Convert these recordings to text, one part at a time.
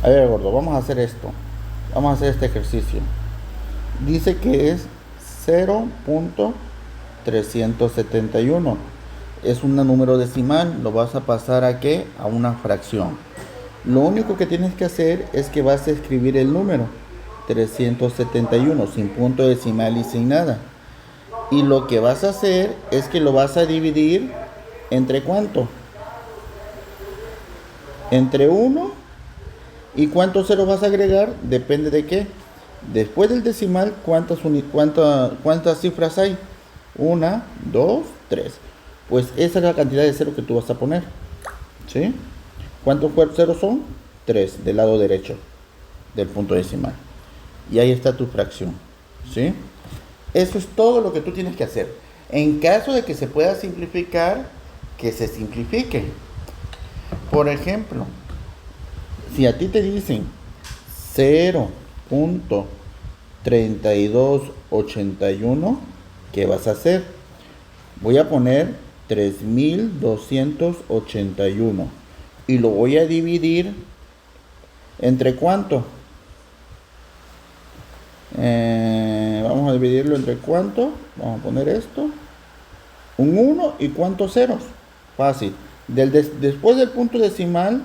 A ver, gordo, vamos a hacer esto. Vamos a hacer este ejercicio. Dice que es 0.371. Es un número decimal. Lo vas a pasar ¿a qué? A una fracción. Lo único que tienes que hacer es que vas a escribir el número 371 sin punto decimal y sin nada. Y lo que vas a hacer es que lo vas a dividir entre ¿cuánto? Entre 1. ¿Y cuántos ceros vas a agregar? Depende de qué. Después del decimal, ¿cuántas cifras hay? 1, 2, 3. Pues esa es la cantidad de ceros que tú vas a poner. ¿Sí? ¿Cuántos ceros son? 3 del lado derecho del punto decimal. Y ahí está tu fracción. ¿Sí? Eso es todo lo que tú tienes que hacer. En caso de que se pueda simplificar, que se simplifique. Por ejemplo, si a ti te dicen 0.3281, ¿qué vas a hacer? Voy a poner 3281 y lo voy a dividir entre ¿cuánto? Vamos a dividirlo entre ¿cuánto? Vamos a poner esto. Un 1 y ¿cuántos ceros? Fácil. Después del punto decimal,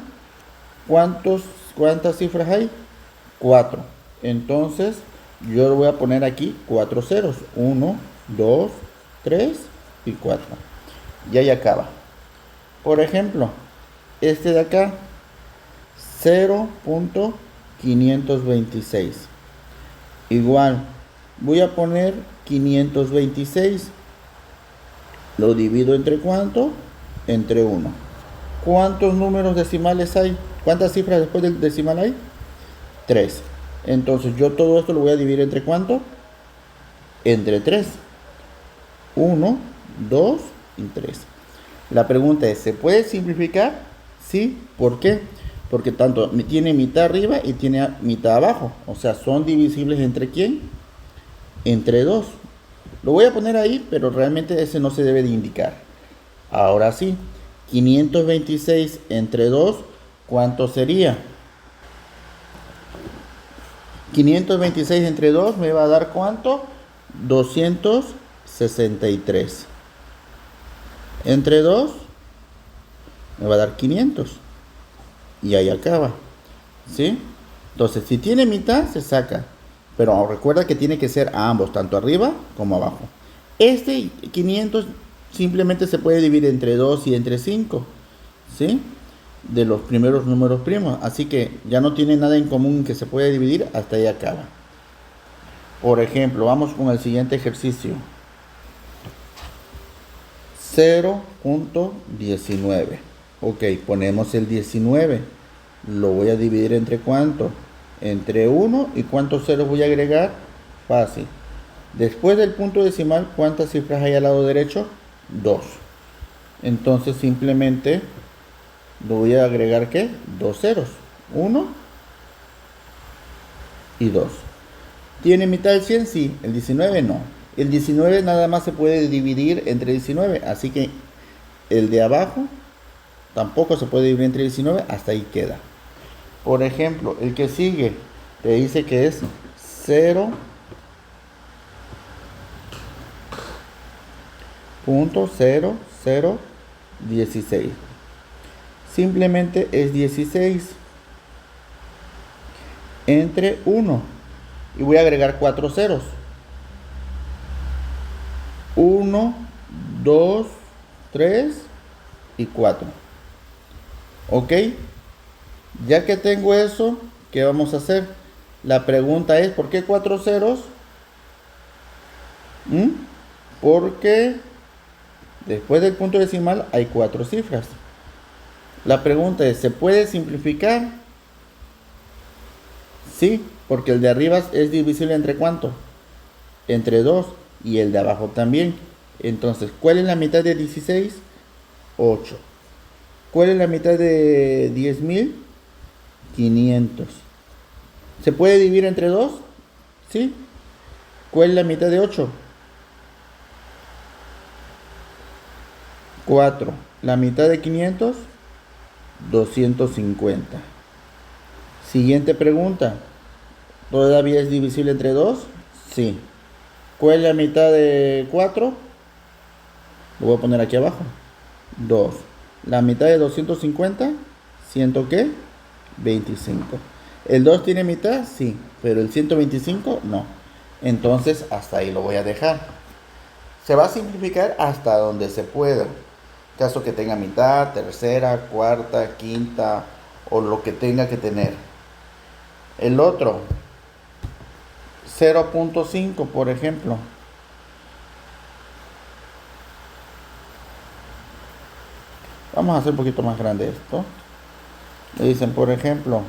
¿cuántas cifras hay? 4. Entonces, yo voy a poner aquí 4 ceros. 1, 2, 3 y 4. Y ahí acaba. Por ejemplo, este de acá, 0.526. Igual, voy a poner 526. Lo divido entre ¿cuánto? Entre 1. ¿Cuántos números decimales hay? ¿Cuántas cifras después del decimal hay? 3. Entonces yo todo esto lo voy a dividir entre ¿cuánto? Entre 3. 1, 2 y 3. La pregunta es, ¿se puede simplificar? Sí. ¿Por qué? Porque tanto tiene mitad arriba y tiene mitad abajo. O sea, son divisibles entre ¿quién? Entre 2. Lo voy a poner ahí, pero realmente ese no se debe de indicar. Ahora sí, 526 entre 2, ¿cuánto sería? 526 entre 2 me va a dar ¿cuánto? 263. Entre 2 me va a dar 500. Y ahí acaba. ¿Sí? Entonces, si tiene mitad, se saca. Pero recuerda que tiene que ser a ambos, tanto arriba como abajo. Este 500 simplemente se puede dividir entre 2 y entre 5. ¿Sí? De los primeros números primos. Así que ya no tiene nada en común que se puede dividir, hasta ahí acaba. Por ejemplo, vamos con el siguiente ejercicio. 0.19. Ok, ponemos el 19. Lo voy a dividir entre ¿cuánto? Entre 1. ¿Y cuántos ceros voy a agregar? Fácil. Después del punto decimal, ¿cuántas cifras hay al lado derecho? 2. Entonces simplemente lo voy a agregar ¿qué? 2 ceros. 1 y 2. ¿Tiene mitad del 100? Sí. El 19 no. El 19 nada más se puede dividir entre 19. Así que el de abajo tampoco se puede dividir entre 19. Hasta ahí queda. Por ejemplo, el que sigue te dice que es 0.0016. Simplemente es 16 entre 1. Y voy a agregar 4 ceros. 1, 2, 3 y 4. ¿Ok? Ya que tengo eso, ¿qué vamos a hacer? La pregunta es, ¿por qué 4 ceros? Porque después del punto decimal hay 4 cifras. La pregunta es, ¿se puede simplificar? Sí, porque el de arriba es divisible entre ¿cuánto? Entre 2. Y el de abajo también. Entonces, ¿cuál es la mitad de 16? 8. ¿Cuál es la mitad de 10.000? 500. ¿Se puede dividir entre 2? Sí. ¿Cuál es la mitad de 8? 4. La mitad de 500, 250. Siguiente pregunta. ¿Todavía es divisible entre 2? Sí. ¿Cuál es la mitad de 4? Lo voy a poner aquí abajo. 2. La mitad de 250, ¿100 qué? 25. ¿El 2 tiene mitad? Sí. Pero el 125 no. Entonces hasta ahí lo voy a dejar. Se va a simplificar hasta donde se pueda. Caso que tenga mitad, tercera, cuarta, quinta o lo que tenga que tener. El otro, 0.5 por ejemplo. Vamos a hacer un poquito más grande esto. Le dicen, por ejemplo,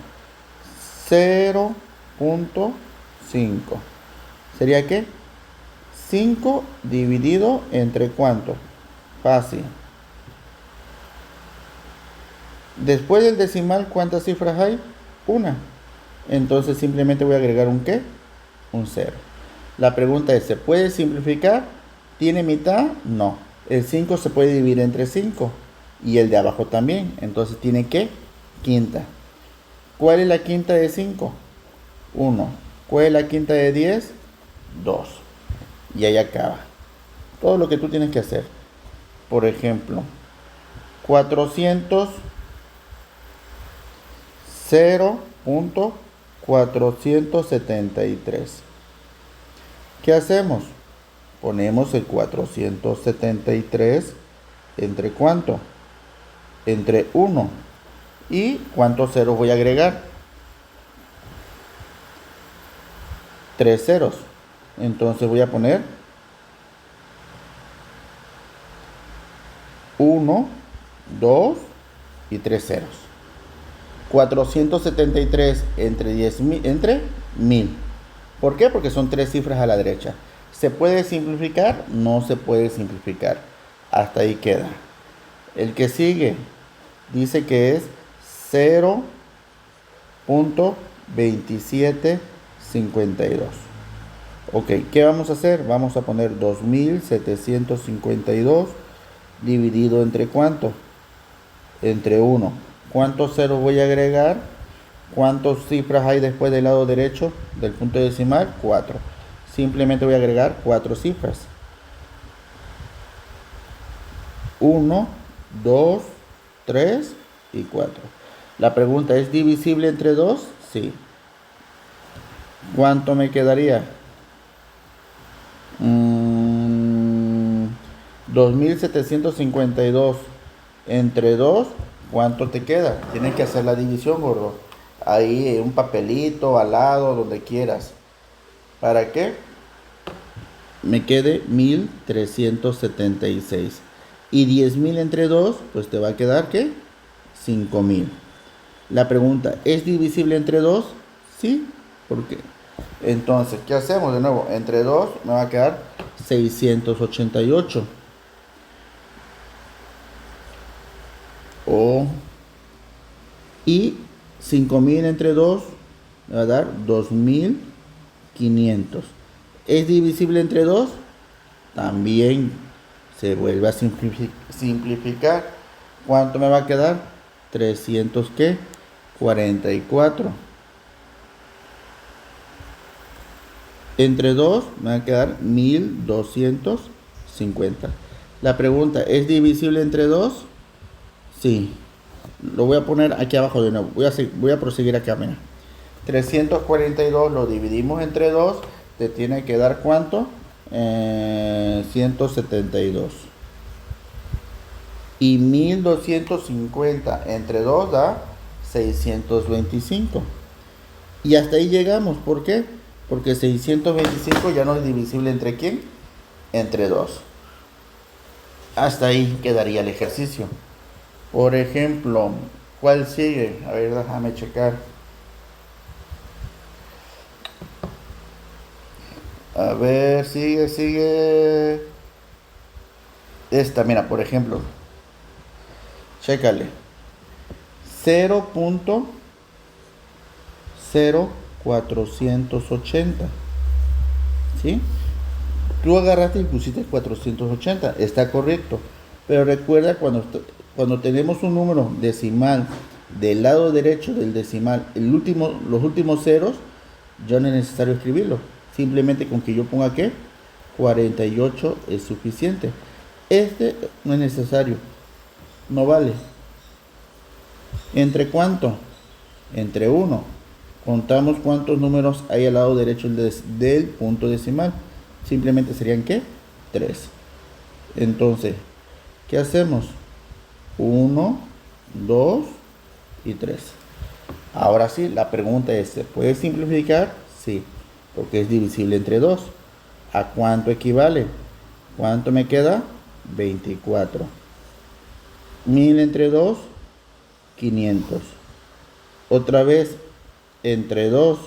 0.5. ¿Sería qué? 5 dividido entre ¿cuánto? Fácil. Después del decimal, ¿cuántas cifras hay? Una. Entonces simplemente voy a agregar un ¿qué? Un 0. La pregunta es, ¿se puede simplificar? ¿Tiene mitad? No. El 5 se puede dividir entre 5. Y el de abajo también. Entonces tiene ¿qué? Quinta. ¿Cuál es la quinta de 5? 1. ¿Cuál es la quinta de 10? 2. Y ahí acaba. Todo lo que tú tienes que hacer. Por ejemplo, 400, 0.473. ¿Qué hacemos? Ponemos el 473 entre ¿cuánto? Entre 1. ¿Y cuántos ceros voy a agregar? 3 ceros. Entonces voy a poner 1, 2 y 3 ceros. 473 entre 10.000, entre 1000. ¿Por qué? Porque son 3 cifras a la derecha. ¿Se puede simplificar? No se puede simplificar. Hasta ahí queda. El que sigue dice que es 0.2752. Ok, ¿qué vamos a hacer? Vamos a poner 2752 dividido entre ¿cuánto? Entre 1. ¿Cuántos ceros voy a agregar? ¿Cuántas cifras hay después del lado derecho del punto decimal? 4. Simplemente voy a agregar 4 cifras. 1, 2, 3 y 4. La pregunta, ¿es divisible entre 2? Sí. ¿Cuánto me quedaría? 2752 entre 2. ¿Cuánto te queda? Tienes que hacer la división, gordo. Ahí un papelito, al lado, donde quieras. ¿Para qué? Me quede 1376. Y 10.000 entre 2, pues te va a quedar ¿qué? 5.000. La pregunta, ¿es divisible entre 2? Sí. ¿Por qué? Entonces, ¿qué hacemos? De nuevo, entre 2 me va a quedar 688. Y 5.000 entre 2 me va a dar 2.500. ¿Es divisible entre 2? También se vuelve a simplificar. ¿Cuánto me va a quedar? 300 ¿qué? 44. Entre 2 me va a quedar 1250. La pregunta, ¿es divisible entre 2? Sí. Lo voy a poner aquí abajo de nuevo. Voy a proseguir acá, mira. 342 lo dividimos entre 2. Te tiene que dar ¿cuánto? 172. Y 1250 entre 2 da 625. Y hasta ahí llegamos. ¿Por qué? Porque 625 ya no es divisible entre ¿quién? Entre 2. Hasta ahí quedaría el ejercicio. Por ejemplo, ¿cuál sigue? A ver, déjame checar. A ver, sigue. Esta, mira, por ejemplo. Chécale. 0.0480. ¿Sí? Tú agarraste y pusiste 480. Está correcto. Pero recuerda cuando tenemos un número decimal del lado derecho del decimal, los últimos ceros, ya no es necesario escribirlo. Simplemente con que yo ponga que 48 es suficiente. Este no es necesario, no vale. ¿Entre cuánto? Entre 1. Contamos cuántos números hay al lado derecho del punto decimal. Simplemente serían ¿qué? 3. Entonces, ¿qué hacemos? 1, 2 y 3. Ahora sí, la pregunta es, ¿se puede simplificar? Sí, porque es divisible entre 2. ¿A cuánto equivale? ¿Cuánto me queda? 24. 1000 entre 2, 500. Otra vez, entre 2,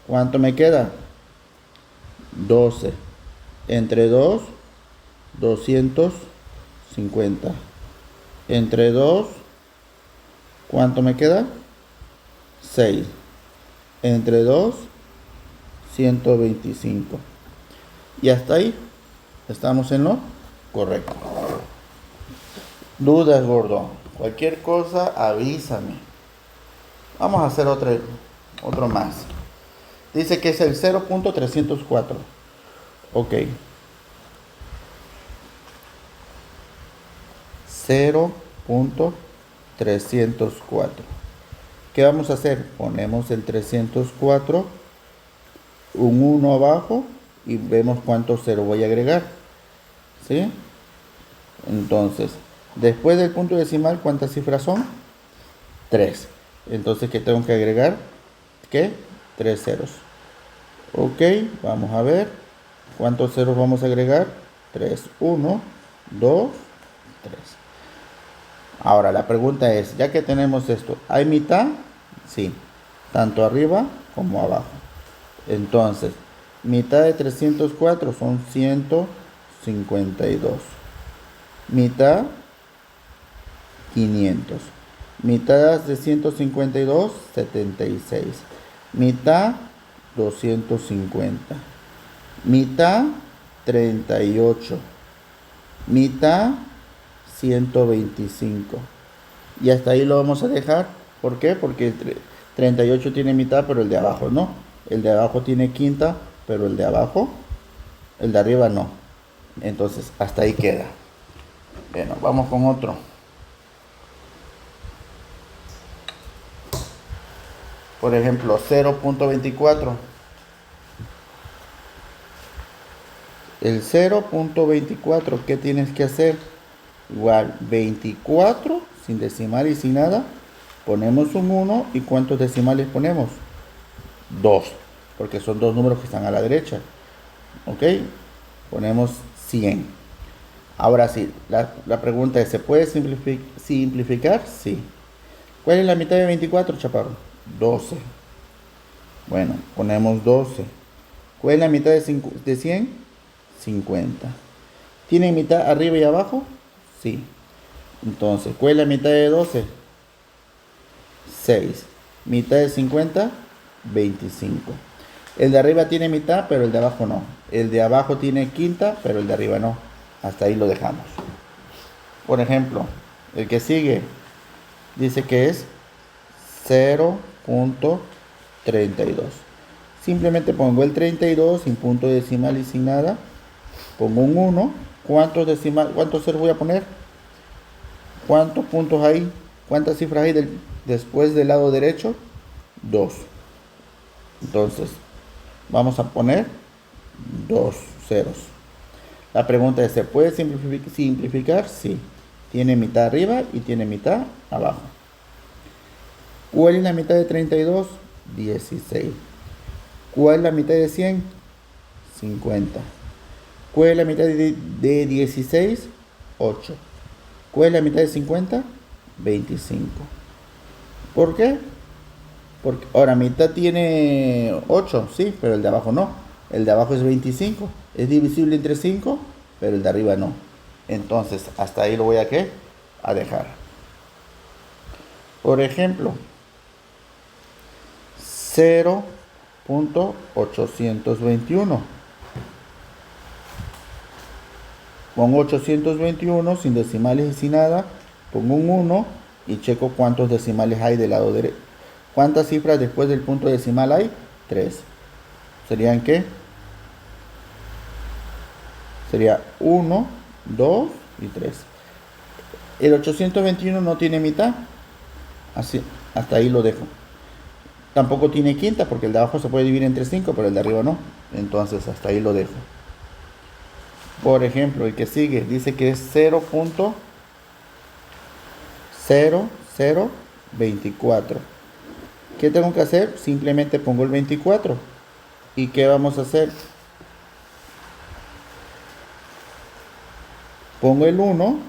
¿cuánto me queda? 12. Entre 2, 250. Entre 2, ¿cuánto me queda? 6. Entre 2, 125. Y hasta ahí estamos en lo correcto. Dudas, gordo. Cualquier cosa, avísame. Vamos a hacer otro más. Dice que es el 0.304. Ok. 0.304. ¿Qué vamos a hacer? Ponemos el 304, un 1 abajo y vemos cuántos 0 voy a agregar. ¿Sí? Entonces, después del punto decimal, ¿cuántas cifras son? 3. Entonces, ¿qué tengo que agregar? ¿Qué? 3 ceros. Ok, vamos a ver. ¿Cuántos ceros vamos a agregar? 3. 1, 2, 3. Ahora, la pregunta es, ya que tenemos esto, ¿hay mitad? Sí, tanto arriba como abajo. Entonces, mitad de 304 son 152. Mitad, 500. Mitad de 152, 76. Mitad, 250. Mitad, 38. Mitad, 125. Y hasta ahí lo vamos a dejar. ¿Por qué? Porque el 38 tiene mitad, pero el de abajo no. El de abajo tiene quinta, pero el de abajo, el de arriba no. Entonces, hasta ahí queda. Bueno, vamos con otro. Por ejemplo, 0.24. El 0.24, ¿qué tienes que hacer? Igual, 24, sin decimal y sin nada. Ponemos un 1 y ¿cuántos decimales ponemos? 2, porque son dos números que están a la derecha. ¿Ok? Ponemos 100. Ahora sí, la pregunta es, ¿se puede simplificar? Sí. ¿Cuál es la mitad de 24, chaparro? 12. Bueno, ponemos 12. ¿Cuál es la mitad de 100? 50. ¿Tiene mitad arriba y abajo? Sí. Entonces, ¿cuál es la mitad de 12? 6. Mitad de 50, 25. El de arriba tiene mitad, pero el de abajo no. El de abajo tiene quinta, pero el de arriba no. Hasta ahí lo dejamos. Por ejemplo, el que sigue dice que es 0.32. Simplemente pongo el 32 sin punto decimal y sin nada. Pongo un 1. ¿Cuántos ceros voy a poner? ¿Cuántos puntos hay? ¿Cuántas cifras hay después del lado derecho? 2. Entonces, vamos a poner 2 ceros. La pregunta es, ¿se puede simplificar? Sí. Tiene mitad arriba y tiene mitad abajo. ¿Cuál es la mitad de 32? 16. ¿Cuál es la mitad de 100? 50. ¿Cuál es la mitad de 16? 8. ¿Cuál es la mitad de 50? 25. ¿Por qué? Porque ahora mitad tiene 8, sí, pero el de abajo no. El de abajo es 25. Es divisible entre 5, pero el de arriba no. Entonces, hasta ahí lo voy a ¿qué? A dejar. Por ejemplo, 0.821. Pongo 821 sin decimales y sin nada. Pongo un 1. y checo cuántos decimales hay del lado derecho. ¿Cuántas cifras después del punto decimal hay? 3. ¿Serían qué? Sería 1, 2 y 3. El 821 no tiene mitad. Así, hasta ahí lo dejo. Tampoco tiene quinta porque el de abajo se puede dividir entre 5, pero el de arriba no. Entonces hasta ahí lo dejo. Por ejemplo, el que sigue dice que es 0.0024. ¿Qué tengo que hacer? Simplemente pongo el 24. ¿Y qué vamos a hacer? Pongo el 1.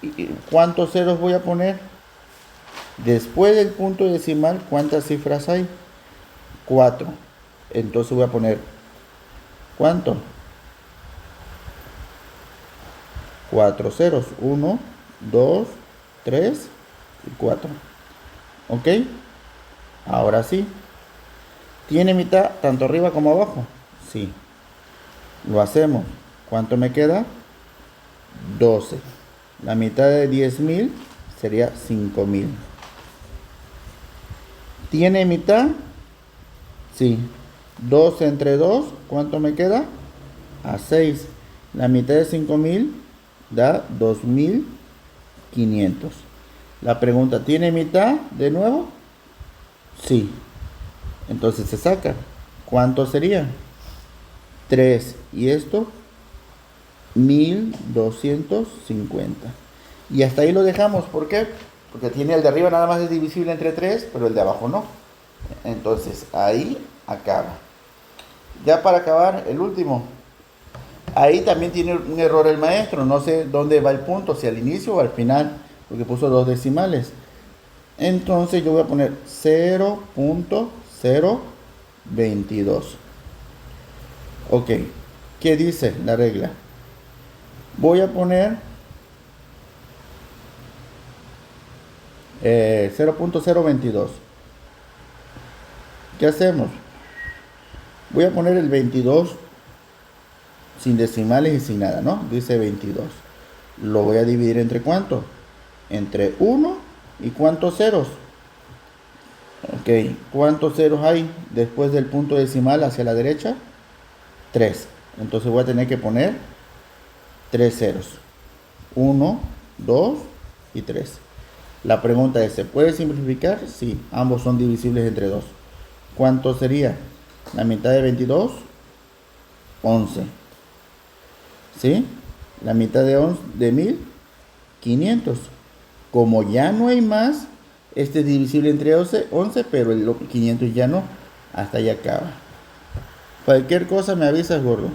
¿Y cuántos ceros voy a poner? Después del punto decimal, ¿cuántas cifras hay? 4. Entonces voy a poner, ¿cuánto? 4 ceros. 1, 2, 3 y 4. ¿Ok? Ahora sí. ¿Tiene mitad tanto arriba como abajo? Sí. Lo hacemos. ¿Cuánto me queda? 12. La mitad de 10.000 sería 5.000. ¿Tiene mitad? Sí. 12 entre 2, ¿cuánto me queda? A 6. La mitad de 5.000 da 2.500. La pregunta, ¿tiene mitad de nuevo? Sí. Entonces se saca. ¿Cuánto sería? 3. ¿Y esto? 1.250. Y hasta ahí lo dejamos. ¿Por qué? Porque tiene el de arriba nada más es divisible entre 3, pero el de abajo no. Entonces ahí acaba. Ya para acabar, el último. Ahí también tiene un error el maestro. No sé dónde va el punto, si al inicio o al final, porque puso 2 decimales. Entonces yo voy a poner 0.022. Ok. ¿Qué dice la regla? Voy a poner 0.022. ¿Qué hacemos? Voy a poner el 22 sin decimales y sin nada, ¿no? Dice 22. Lo voy a dividir entre ¿cuánto? Entre 1 y ¿cuántos ceros? Ok, ¿cuántos ceros hay después del punto decimal hacia la derecha? 3. Entonces voy a tener que poner 3 ceros. 1, 2 y 3. La pregunta es, ¿se puede simplificar? Sí, ambos son divisibles entre 2. ¿Cuánto sería? La mitad de 22, 11. ¿Sí? La mitad de 1.500. Como ya no hay más, este es divisible entre 11, pero el 500 ya no. Hasta ahí acaba. Cualquier cosa me avisas, gordo.